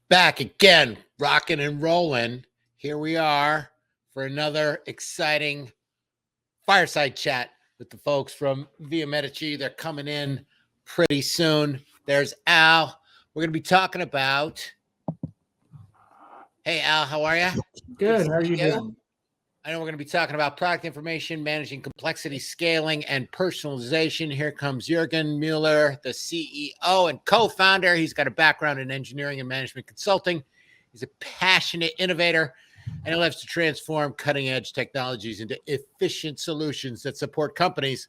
Back again, rocking and rolling. Here we are for another exciting fireside chat with the folks from Viamedici. They're coming in pretty soon. There's Al. We're going to be talking about. Hey, Al, how are you? Good. How are you doing? I know we're going to be talking about product information, managing complexity, scaling, and personalization. Here comes Jürgen Müller, the CEO and co-founder. He's got a background in engineering and management consulting. He's a passionate innovator, and he loves to transform cutting-edge technologies into efficient solutions that support companies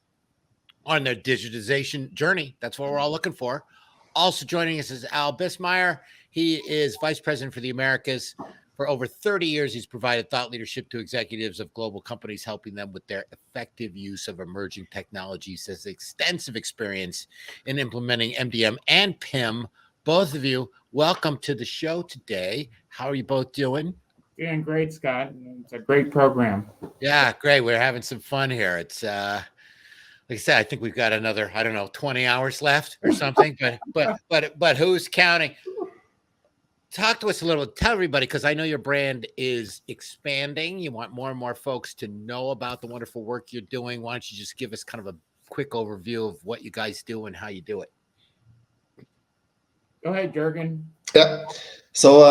on their digitization journey. That's what we're all looking for. Also joining us is Al Bismeyer. He is vice president for the Americas. For over 30 years, he's provided thought leadership to executives of global companies, helping them with their effective use of emerging technologies. He has extensive experience in implementing MDM and PIM. Both of you, welcome to the show today. How are you both doing? Doing great, Scott. It's a great program. Yeah, great. We're having some fun here. It's like I said, I think we've got another, 20 hours left or something. But who's counting? Talk to us a little, tell everybody, because I know your brand is expanding. You want more and more folks to know about the wonderful work you're doing. Why don't you just give us kind of a quick overview of what you guys do and how you do it? Go ahead, Jürgen. Yeah. So,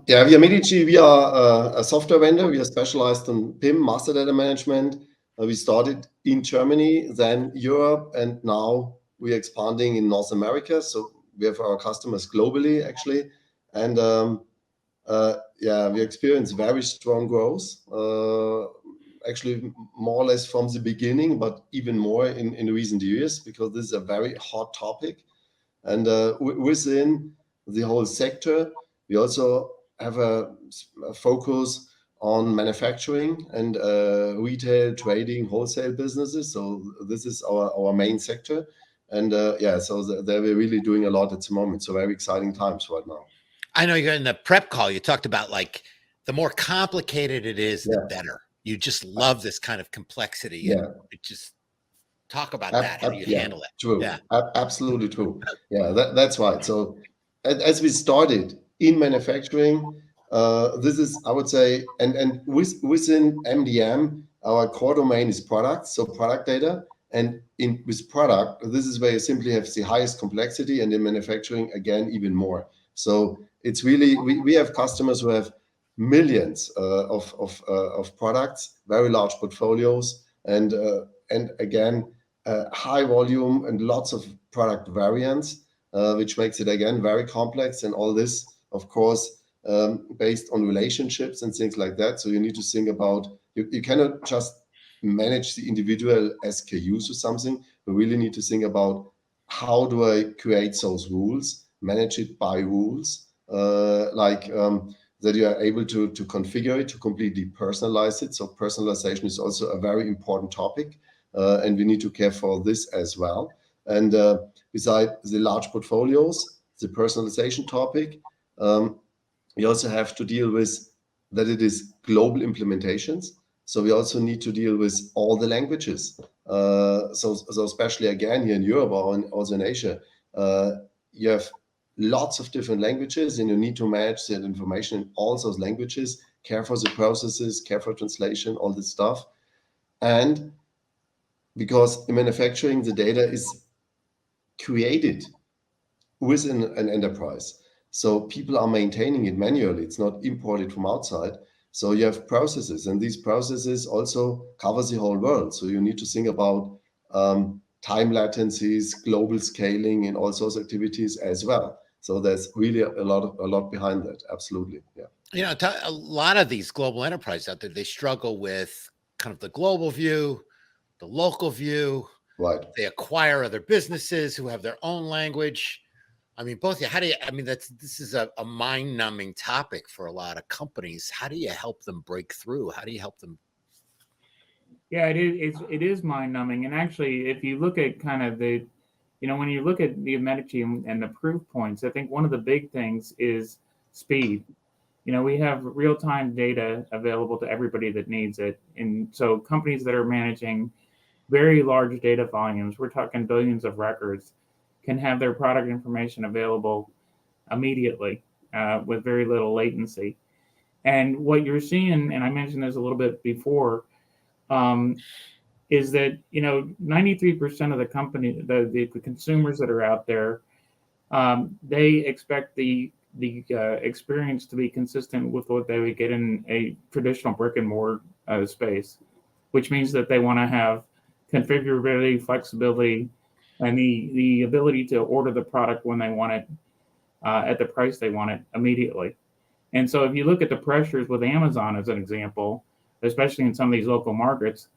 Viamedici, we are a software vendor. We are specialized in PIM, master data management. We started in Germany, then Europe, and now we're expanding in North America. So we have our customers globally, actually. And we experience very strong growth, actually more or less from the beginning, but even more in recent years, because this is a very hot topic. And within the whole sector, we also have a focus on manufacturing and retail, trading, wholesale businesses. So this is our main sector. And so they're really doing a lot at the moment. So very exciting times right now. I know you're in the prep call. You talked about like the more complicated it is, the better. You just love this kind of complexity. Yeah. And just talk about that. How do you handle it? True. Yeah. Absolutely true. Yeah, that's right. So as we started in manufacturing, this is, I would say, and within MDM, our core domain is products, so product data. And with product, this is where you simply have the highest complexity, and in manufacturing, again, even more. So it's really, we have customers who have millions of products, very large portfolios, and again, high volume and lots of product variants, which makes it, again, very complex. And all this, of course, based on relationships and things like that. So you need to think about, you cannot just manage the individual SKUs or something. We really need to think about how do I create those rules, manage it by rules, that you are able to configure it, to completely personalize it. So personalization is also a very important topic, and we need to care for this as well. And beside the large portfolios, the personalization topic, we also have to deal with that it is global implementations. So we also need to deal with all the languages. So especially again here in Europe or also in Asia, you have lots of different languages, and you need to manage that information in all those languages, care for the processes, care for translation, all this stuff. And because in manufacturing, the data is created within an enterprise. So people are maintaining it manually. It's not imported from outside. So you have processes, and these processes also cover the whole world. So you need to think about time latencies, global scaling, and all those activities as well. So there's really a lot behind that. Absolutely, yeah. You know, a lot of these global enterprises out there, they struggle with kind of the global view, the local view. Right. They acquire other businesses who have their own language. I mean, both. How do you? I mean, this is a mind-numbing topic for a lot of companies. How do you help them break through? How do you help them? Yeah, it is mind-numbing. And actually, if you look at kind of the, when you look at Viamedici and the proof points, I think one of the big things is speed. We have real-time data available to everybody that needs it. And so companies that are managing very large data volumes, we're talking billions of records, can have their product information available immediately. with very little latency. And what you're seeing, and I mentioned this a little bit before, is that 93% of the company, the consumers that are out there, they expect the experience to be consistent with what they would get in a traditional brick and mortar space, which means that they want to have configurability, flexibility, and the ability to order the product when they want it at the price they want it immediately. And so if you look at the pressures with Amazon as an example, especially in some of these local markets,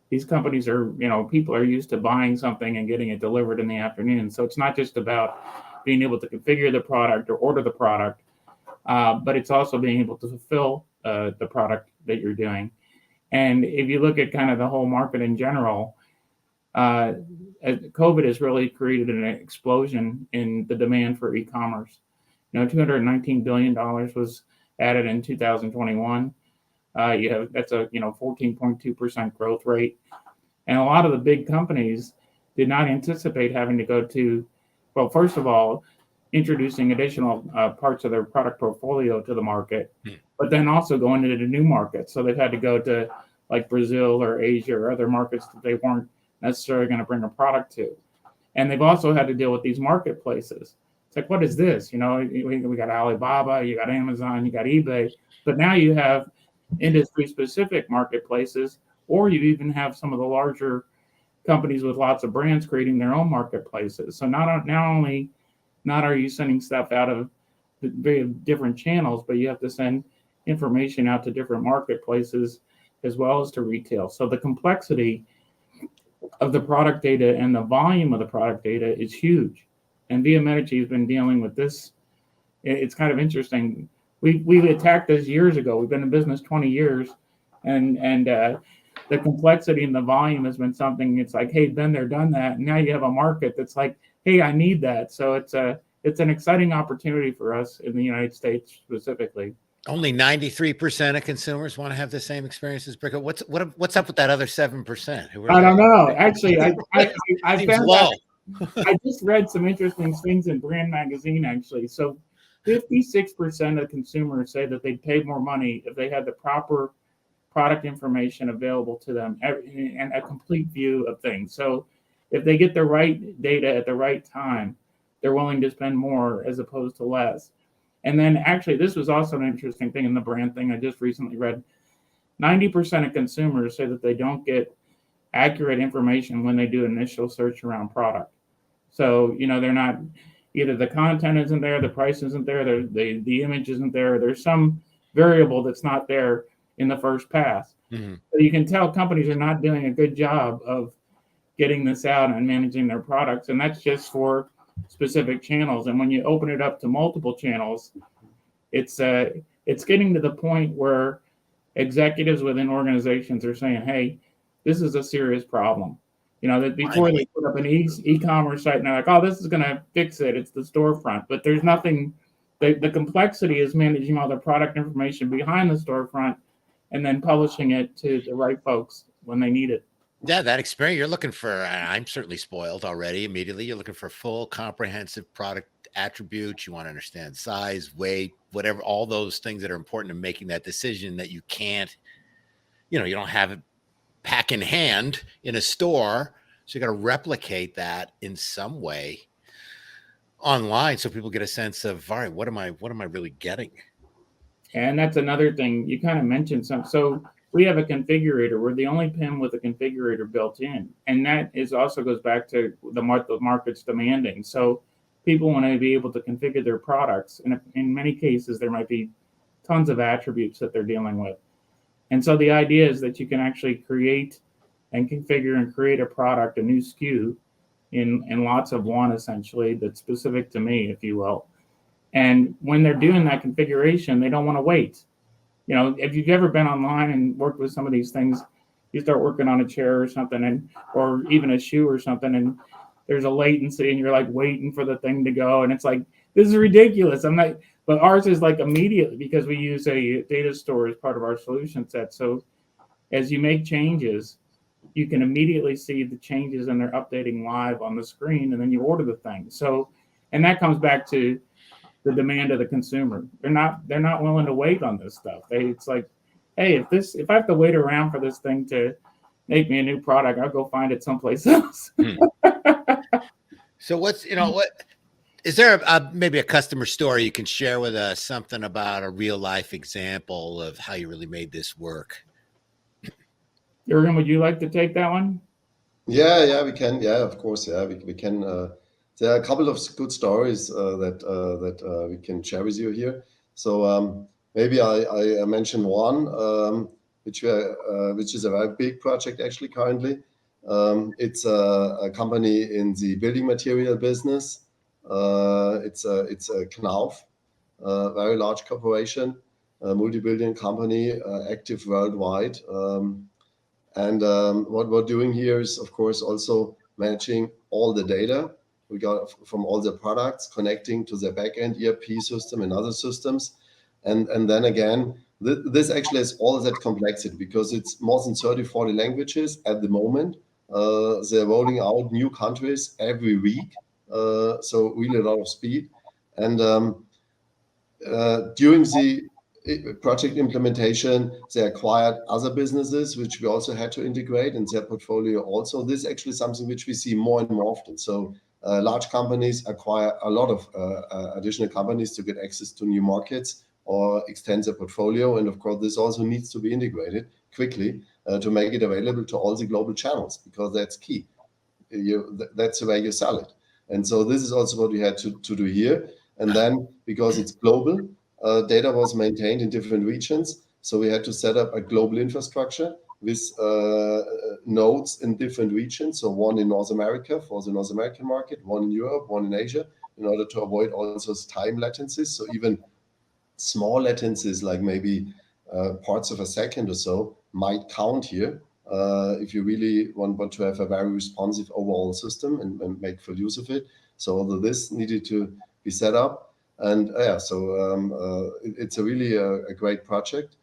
these companies are, people are used to buying something and getting it delivered in the afternoon. So it's not just about being able to configure the product or order the product, but it's also being able to fulfill the product that you're doing. And if you look at kind of the whole market in general, COVID has really created an explosion in the demand for e-commerce. $219 billion was added in 2021. That's a 14.2% growth rate, and a lot of the big companies did not anticipate having to go to, well, first of all, introducing additional parts of their product portfolio to the market, but then also going into the new markets. So they've had to go to like Brazil or Asia or other markets that they weren't necessarily going to bring a product to, and they've also had to deal with these marketplaces. It's like, what is this? We got Alibaba, you got Amazon, you got eBay, but now you have industry-specific marketplaces, or you even have some of the larger companies with lots of brands creating their own marketplaces. So not only are you sending stuff out of very different channels, but you have to send information out to different marketplaces as well as to retail. So the complexity of the product data and the volume of the product data is huge. And Viamedici has been dealing with this. It's kind of interesting. We attacked this years ago. We've been in business 20 years, and the complexity and the volume has been something. It's like, hey, been there, done that. And now you have a market that's like, hey, I need that. So it's an exciting opportunity for us in the United States specifically. Only 93% of consumers want to have the same experience as brick. What's up with that other 7%? I don't know. Actually, I found low. I just read some interesting things in Brand Magazine, actually. So 56% of consumers say that they'd pay more money if they had the proper product information available to them and a complete view of things. So if they get the right data at the right time, they're willing to spend more as opposed to less. And then actually, this was also an interesting thing in the brand thing I just recently read. 90% of consumers say that they don't get accurate information when they do initial search around product. So, they're not, either the content isn't there, the price isn't there, the image isn't there. There's some variable that's not there in the first pass. Mm-hmm. So you can tell companies are not doing a good job of getting this out and managing their products. And that's just for specific channels. And when you open it up to multiple channels, it's getting to the point where executives within organizations are saying, hey, this is a serious problem. That before they put up an e-commerce site and they're like, oh, this is going to fix it. It's the storefront. But there's nothing, the complexity is managing all the product information behind the storefront and then publishing it to the right folks when they need it. Yeah, that experience you're looking for, I'm certainly spoiled already immediately. You're looking for full comprehensive product attributes. You want to understand size, weight, whatever, all those things that are important in making that decision that you can't, you don't have it pack in hand in a store. So you got to replicate that in some way online so people get a sense of, all right, what am I really getting? And that's another thing you kind of mentioned some. So we have a configurator. We're the only PIM with a configurator built in. And that also goes back to the market's demanding. So people want to be able to configure their products. And in many cases, there might be tons of attributes that they're dealing with. And so the idea is that you can actually create and configure and create a product, a new SKU in lots of one, essentially, that's specific to me, if you will. And when they're doing that configuration, they don't want to wait. If you've ever been online and worked with some of these things, you start working on a chair or something, or even a shoe or something, and there's a latency and you're like waiting for the thing to go. And it's like, this is ridiculous. But ours is like immediately, because we use a data store as part of our solution set. So as you make changes, you can immediately see the changes and they're updating live on the screen, and then you order the thing. So, and that comes back to the demand of the consumer. They're not willing to wait on this stuff. It's like, hey, if I have to wait around for this thing to make me a new product, I'll go find it someplace else. So what is there maybe a customer story you can share with us, something about a real life example of how you really made this work? Jürgen, would you like to take that one? Yeah, we can. Yeah, of course. Yeah, we can. There are a couple of good stories that we can share with you here. So maybe I mention one, which is a very big project actually currently. It's a company in the building material business. It's a 𝐒𝐿𝐴, a very large corporation, a multi-billion company, active worldwide. And what we're doing here is, of course, also managing all the data we got from all the products, connecting to the backend ERP system and other systems. And then again, this actually has all that complexity because it's more than 30, 40 languages at the moment. They're rolling out new countries every week. So really a lot of speed. And during the project implementation, they acquired other businesses, which we also had to integrate in their portfolio also. This is actually something which we see more and more often. So large companies acquire a lot of additional companies to get access to new markets or extend their portfolio. And of course, this also needs to be integrated quickly to make it available to all the global channels, because that's key. That's the way you sell it. And so this is also what we had to do here. And then because it's global, data was maintained in different regions. So we had to set up a global infrastructure with nodes in different regions. So one in North America for the North American market, one in Europe, one in Asia, in order to avoid also time latencies. So even small latencies, like maybe parts of a second or so, might count here if you really want to have a very responsive overall system and make full use of it. So all of this needed to be set up. And it's a really a great project,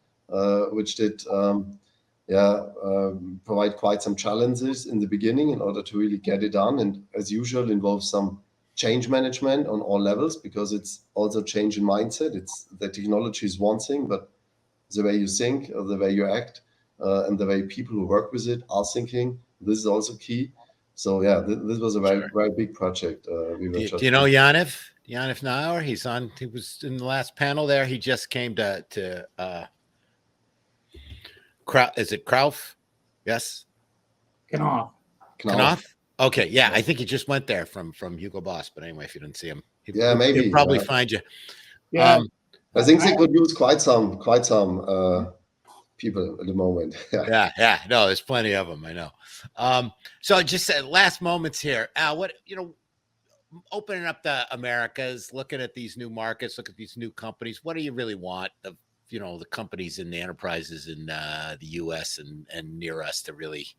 which did provide quite some challenges in the beginning in order to really get it done. And as usual, involves some change management on all levels, because it's also change in mindset. It's the technology is one thing, but the way you think, or the way you act, and the way people who work with it are thinking, this is also key. So yeah, this was a very, very big project. Do you know 𝐿𝐴𝐿 Nauer? He was in the last panel there. He just came to is it 𝐒𝐿𝐴? Yes. 𝐒𝐿𝐴. Okay, yeah, I think he just went there from Hugo Boss. But anyway, if you didn't see him, maybe he'll probably find you. Yeah, I think they could use quite some people at the moment. Yeah. No, there's plenty of them. I know. So just last moments here, Al. What opening up the Americas, looking at these new markets, look at these new companies. What do you really want the companies and the enterprises in the U.S. and near us to really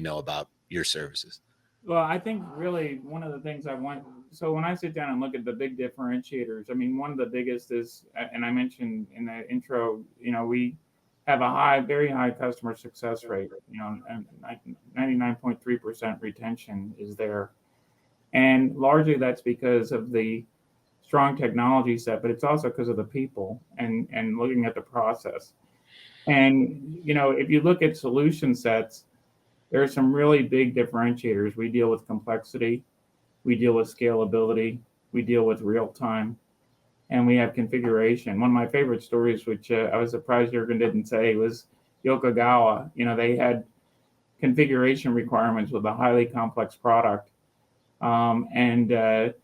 know about your services? Well, I think really one of the things I want. So when I sit down and look at the big differentiators, I mean, one of the biggest is, and I mentioned in the intro, we have a very high customer success rate. And 99.3% retention is there. And largely that's because of the strong technology set, but it's also because of the people and looking at the process. And, if you look at solution sets, there are some really big differentiators. We deal with complexity, we deal with scalability, we deal with real time, and we have configuration. One of my favorite stories, which I was surprised Jürgen didn't say, was Yokogawa. They had configuration requirements with a highly complex product. And that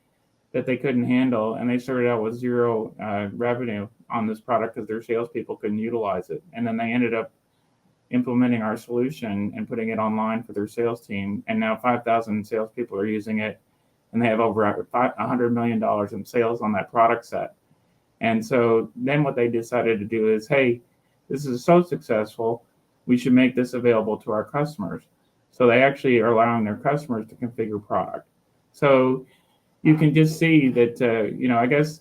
they couldn't handle, and they started out with zero revenue on this product because their salespeople couldn't utilize it. And then they ended up implementing our solution and putting it online for their sales team. And now 5,000 salespeople are using it, and they have over $100 million in sales on that product set. And so then what they decided to do is, hey, this is so successful, we should make this available to our customers. So they actually are allowing their customers to configure product. So you can just see that, I guess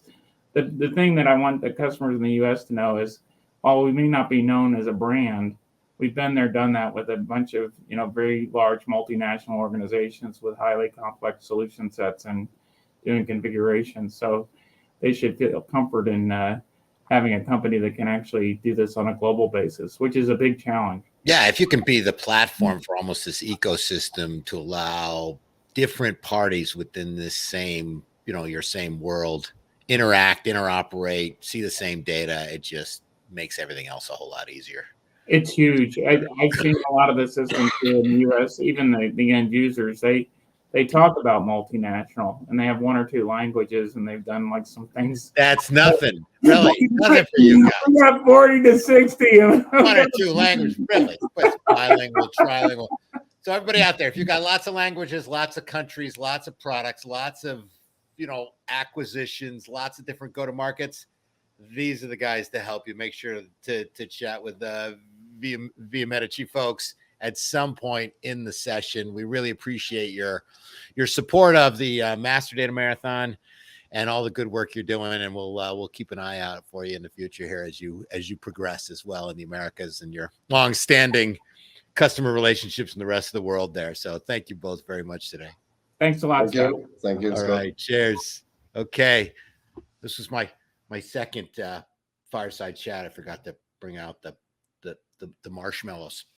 the thing that I want the customers in the U.S. to know is, while we may not be known as a brand, we've been there, done that with a bunch of, very large multinational organizations with highly complex solution sets and doing configuration. So they should feel comfort in having a company that can actually do this on a global basis, which is a big challenge. Yeah, if you can be the platform for almost this ecosystem to allow different parties within this same, your same world interact, interoperate, see the same data, it just makes everything else a whole lot easier. It's huge. I've seen a lot of the systems here in the U.S., even the end users, they talk about multinational, and they have 1 or 2 languages, and they've done like some things. That's nothing, really. Nothing for you guys. We got 40 to 60. 1 or 2 languages, really. Bilingual, trilingual. So everybody out there, if you've got lots of languages, lots of countries, lots of products, lots of, acquisitions, lots of different go-to-markets, these are the guys to help you. Make sure to chat with the Viamedici folks at some point in the session. We really appreciate your support of the Master Data Marathon and all the good work you're doing, and we'll keep an eye out for you in the future here as you progress as well in the Americas and your long-standing customer relationships in the rest of the world there. So thank you both very much today. Thanks a lot, Thank you. Thank you. All right, cheers. Okay, this was my second fireside chat. I forgot to bring out the marshmallows.